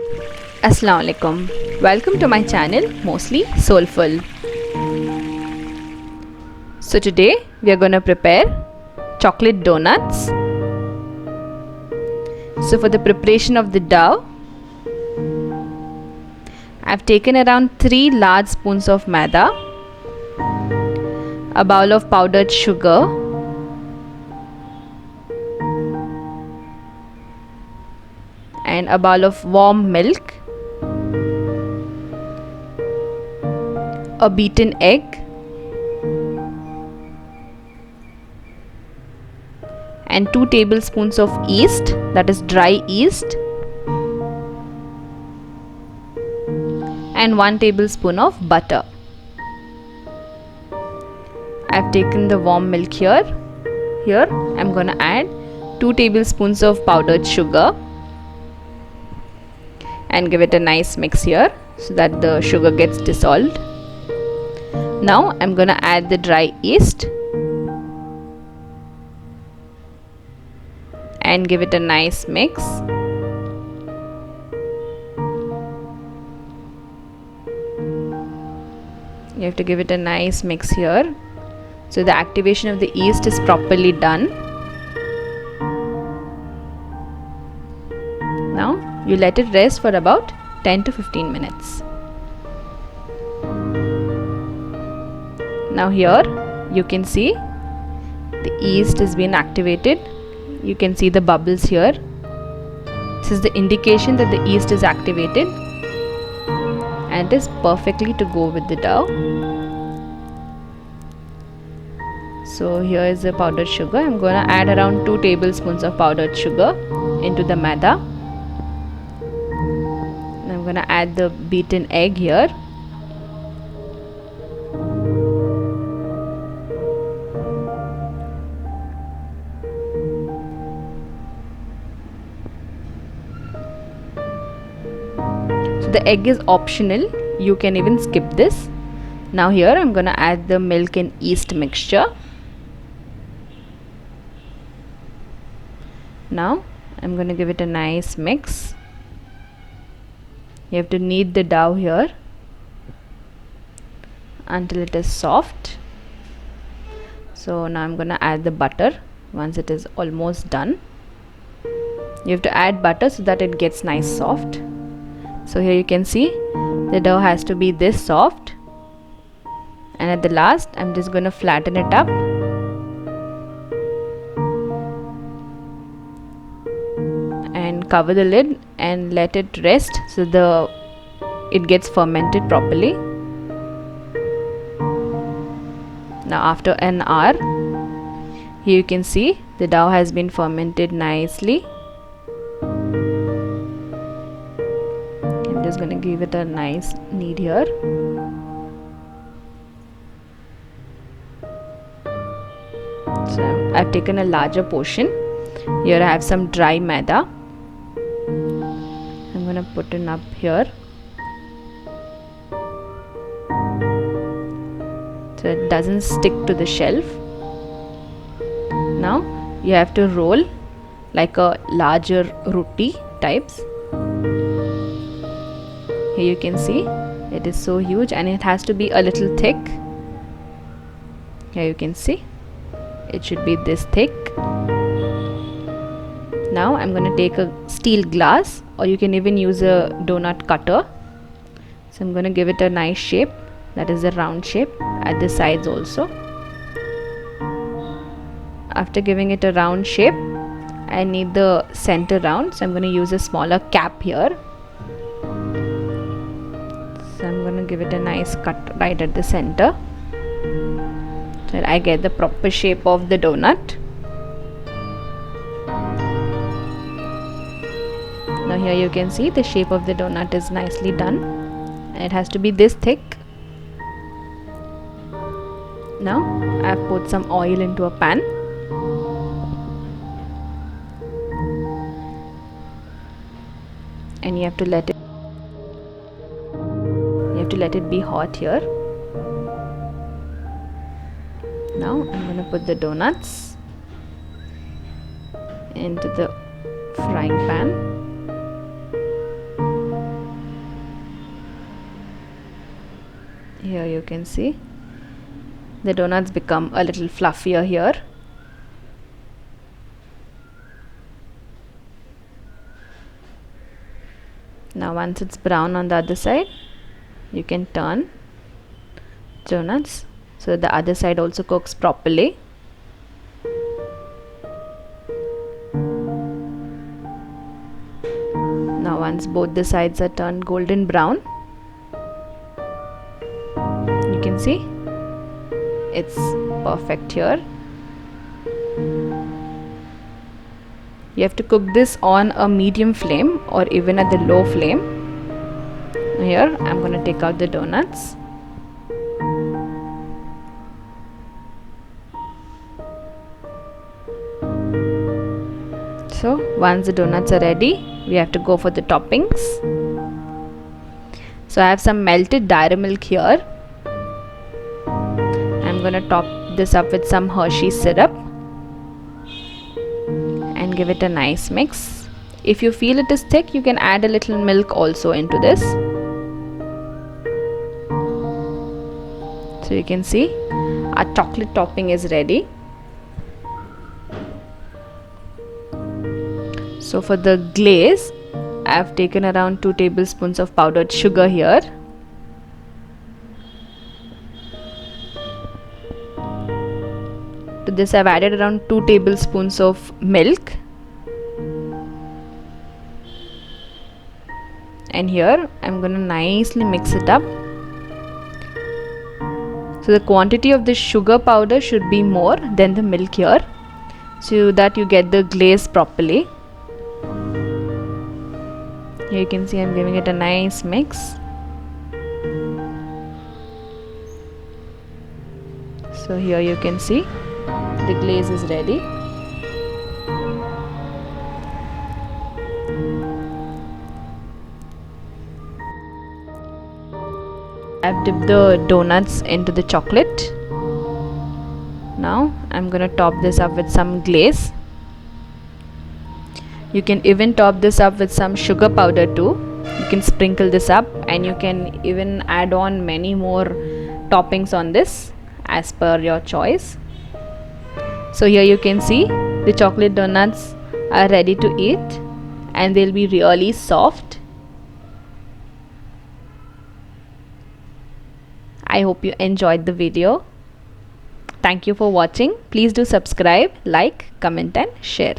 Assalamu alaikum. Welcome to my channel Mostly Soulful. So today we are going to prepare chocolate donuts. So for the preparation of the dough, I've taken around 3 large spoons of maida, a bowl of powdered sugar, and a bowl of warm milk, a beaten egg, and 2 tablespoons of yeast, that is dry yeast, and 1 tablespoon of butter. I've taken the warm milk here. Here I'm going to add 2 tablespoons of powdered sugar and give it a nice mix here so that the sugar gets dissolved. Now I'm going to add the dry yeast and give it a nice mix. You have to give it a nice mix here so the activation of the yeast is properly done. Now you let it rest for about 10 to 15 minutes. Now here you can see the yeast has been activated. You can see the bubbles here. This is the indication that the yeast is activated and it is perfectly to go with the dough. So here is the powdered sugar. I'm going to add around 2 tablespoons of powdered sugar into the maida. I'm going to add the beaten egg here. So the egg is optional, you can even skip this. Now here I'm going to add the milk and yeast mixture. Now I'm going to give it a nice mix. You have to knead the dough here until it is soft. So now I'm going to add the butter once it is almost done. You have to add butter so that it gets nice soft. So here you can see the dough has to be this soft, and at the last I'm just going to flatten it up and cover the lid and let it rest so it gets fermented properly. Now after an hour, here you can see the dough has been fermented nicely. I'm just going to give it a nice knead here. So I've taken a larger portion. Here I have some dry maida. I'm going to put it up here so it doesn't stick to the shelf. Now you have to roll like a larger roti types. Here you can see it is so huge and it has to be a little thick. Here you can see it should be this thick. Now I'm going to take a steel glass, or you can even use a donut cutter. So I'm going to give it a nice shape, that is a round shape at the sides also. After giving it a round shape, I need the center round, so I'm going to use a smaller cap here. So I'm going to give it a nice cut right at the center so that I get the proper shape of the donut. Now here you can see the shape of the donut is nicely done and it has to be this thick. Now I've put some oil into a pan. And you have to let it be hot here. Now I'm going to put the donuts into the frying pan. Here you can see the donuts become a little fluffier here. Now once it's brown on the other side, you can turn donuts so that the other side also cooks properly. Now once both the sides are turned golden brown, you can see it's perfect here. You have to cook this on a medium flame or even at the low flame. Here I'm going to take out the donuts. So once the donuts are ready, we have to go for the toppings. So I have some melted dairy milk here. I'm going to top this up with some Hershey's syrup and give it a nice mix. If you feel it is thick, you can add a little milk also into this. So you can see our chocolate topping is ready. So for the glaze, I have taken around 2 tablespoons of powdered sugar here. To this I have added around 2 tablespoons of milk. And here I am going to nicely mix it up. So the quantity of the sugar powder should be more than the milk here, so that you get the glaze properly. Here you can see I'm giving it a nice mix. So here you can see the glaze is ready. I've dipped the donuts into the chocolate. Now I'm gonna top this up with some glaze. You can even top this up with some sugar powder too. You can sprinkle this up and you can even add on many more toppings on this as per your choice. So here you can see the chocolate donuts are ready to eat and they'll be really soft. I hope you enjoyed the video. Thank you for watching. Please do subscribe, like, comment and share.